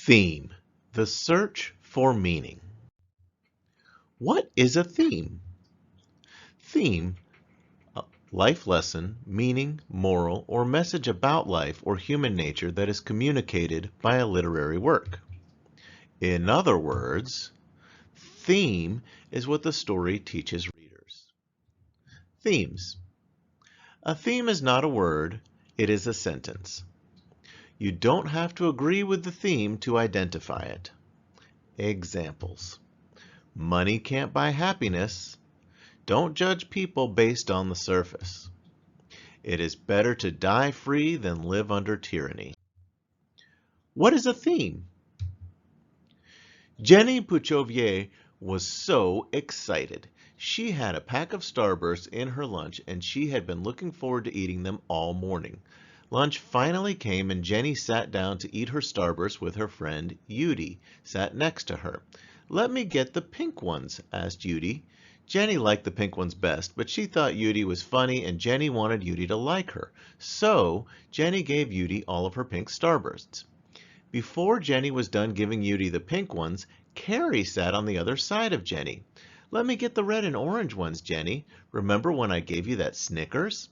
Theme, the search for meaning. What is a theme? Theme, a life lesson, meaning, moral, or message about life or human nature that is communicated by a literary work. In other words, theme is what the story teaches readers. Themes. A theme is not a word, it is a sentence. You don't have to agree with the theme to identify it. Examples. Money can't buy happiness. Don't judge people based on the surface. It is better to die free than live under tyranny. What is a theme? Jenny Puchovier was so excited. She had a pack of Starbursts in her lunch and she had been looking forward to eating them all morning. Lunch finally came and Jenny sat down to eat her Starburst with her friend Judy, sat next to her. "Let me get the pink ones," asked Judy. Jenny liked the pink ones best, but she thought Judy was funny and Jenny wanted Judy to like her. So Jenny gave Judy all of her pink Starbursts. Before Jenny was done giving Judy the pink ones, Carrie sat on the other side of Jenny. "Let me get the red and orange ones, Jenny. Remember when I gave you that Snickers?"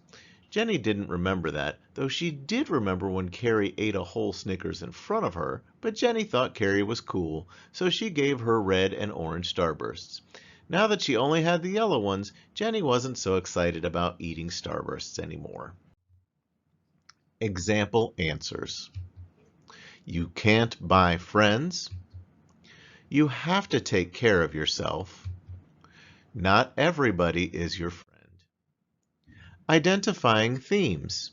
Jenny didn't remember that, though she did remember when Carrie ate a whole Snickers in front of her, but Jenny thought Carrie was cool, so she gave her red and orange Starbursts. Now that she only had the yellow ones, Jenny wasn't so excited about eating Starbursts anymore. Example answers. You can't buy friends. You have to take care of yourself. Not everybody is your friend. Identifying themes.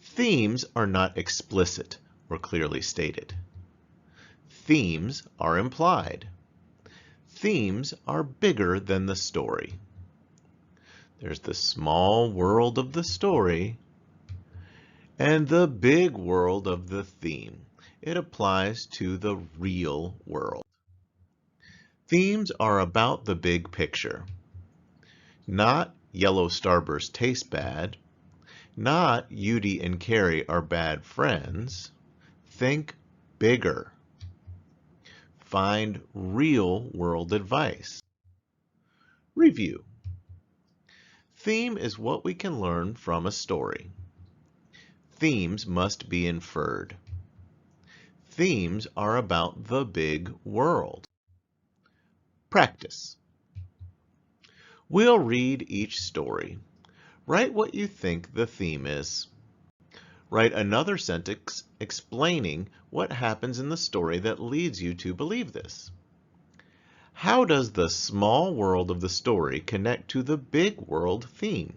Themes are not explicit or clearly stated. Themes are implied. Themes are bigger than the story. There's the small world of the story and the big world of the theme. It applies to the real world. Themes are about the big picture. Not yellow Starburst tastes bad. Not Judy and Carrie are bad friends. Think bigger. Find real world advice. Review. Theme is what we can learn from a story. Themes must be inferred. Themes are about the big world. Practice. We'll read each story. Write what you think the theme is. Write another sentence explaining what happens in the story that leads you to believe this. How does the small world of the story connect to the big world theme?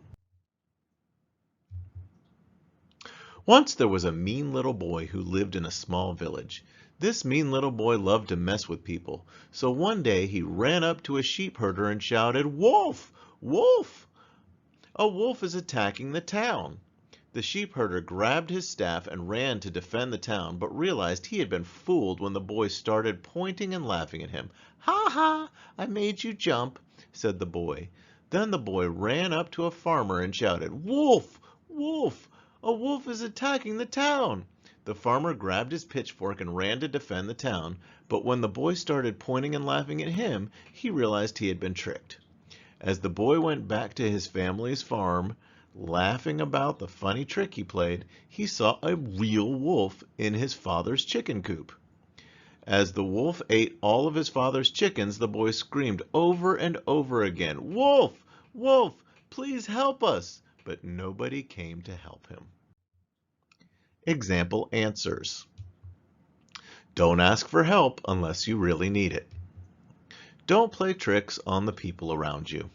Once there was a mean little boy who lived in a small village. This mean little boy loved to mess with people, so one day he ran up to a sheep herder and shouted, "Wolf! Wolf! A wolf is attacking the town." The sheep herder grabbed his staff and ran to defend the town, but realized he had been fooled when the boy started pointing and laughing at him. "Ha ha! I made you jump," said the boy. Then the boy ran up to a farmer and shouted, "Wolf! Wolf! A wolf is attacking the town." The farmer grabbed his pitchfork and ran to defend the town, but when the boy started pointing and laughing at him, he realized he had been tricked. As the boy went back to his family's farm, laughing about the funny trick he played, he saw a real wolf in his father's chicken coop. As the wolf ate all of his father's chickens, the boy screamed over and over again, "Wolf! Wolf! Please help us!" But nobody came to help him. Example answers. Don't ask for help unless you really need it. Don't play tricks on the people around you.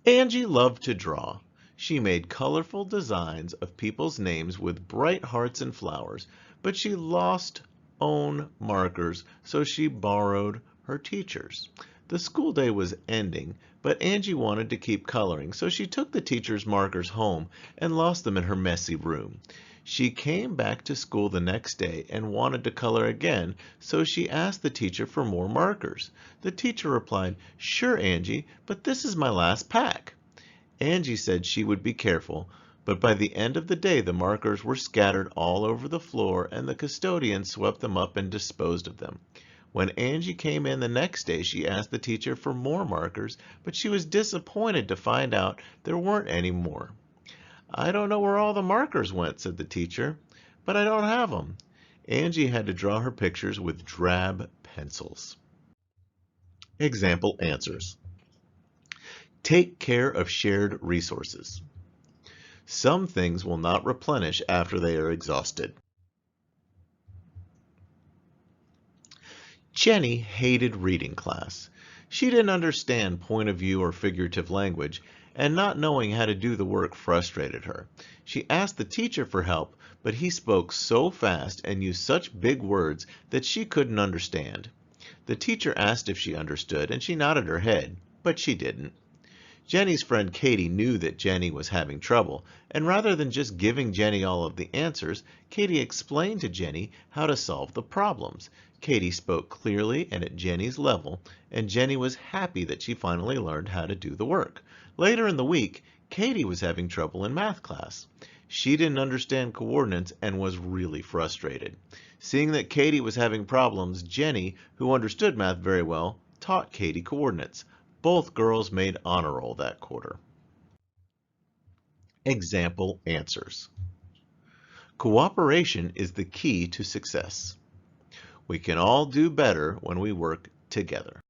Angie loved to draw. She made colorful designs of people's names with bright hearts and flowers, but she lost own markers, so she borrowed her teacher's. The school day was ending, but Angie wanted to keep coloring, so she took the teacher's markers home and lost them in her messy room. She came back to school the next day and wanted to color again, so she asked the teacher for more markers. The teacher replied, "Sure, Angie, but this is my last pack." Angie said she would be careful, But by the end of the day, the markers were scattered all over the floor, and the custodian swept them up and disposed of them. When Angie came in the next day, she asked the teacher for more markers, but she was disappointed to find out there weren't any more. "I don't know where all the markers went," said the teacher, "but I don't have them." Angie had to draw her pictures with drab pencils. Example answers. Take care of shared resources. Some things will not replenish after they are exhausted. Jenny hated reading class. She didn't understand point of view or figurative language, and not knowing how to do the work frustrated her. She asked the teacher for help, but he spoke so fast and used such big words that she couldn't understand. The teacher asked if she understood, and she nodded her head, but she didn't. Jenny's friend Katie knew that Jenny was having trouble, and rather than just giving Jenny all of the answers, Katie explained to Jenny how to solve the problems. Katie spoke clearly and at Jenny's level, and Jenny was happy that she finally learned how to do the work. Later in the week, Katie was having trouble in math class. She didn't understand coordinates and was really frustrated. Seeing that Katie was having problems, Jenny, who understood math very well, taught Katie coordinates. Both girls made honor roll that quarter. Example answers. Cooperation is the key to success. We can all do better when we work together.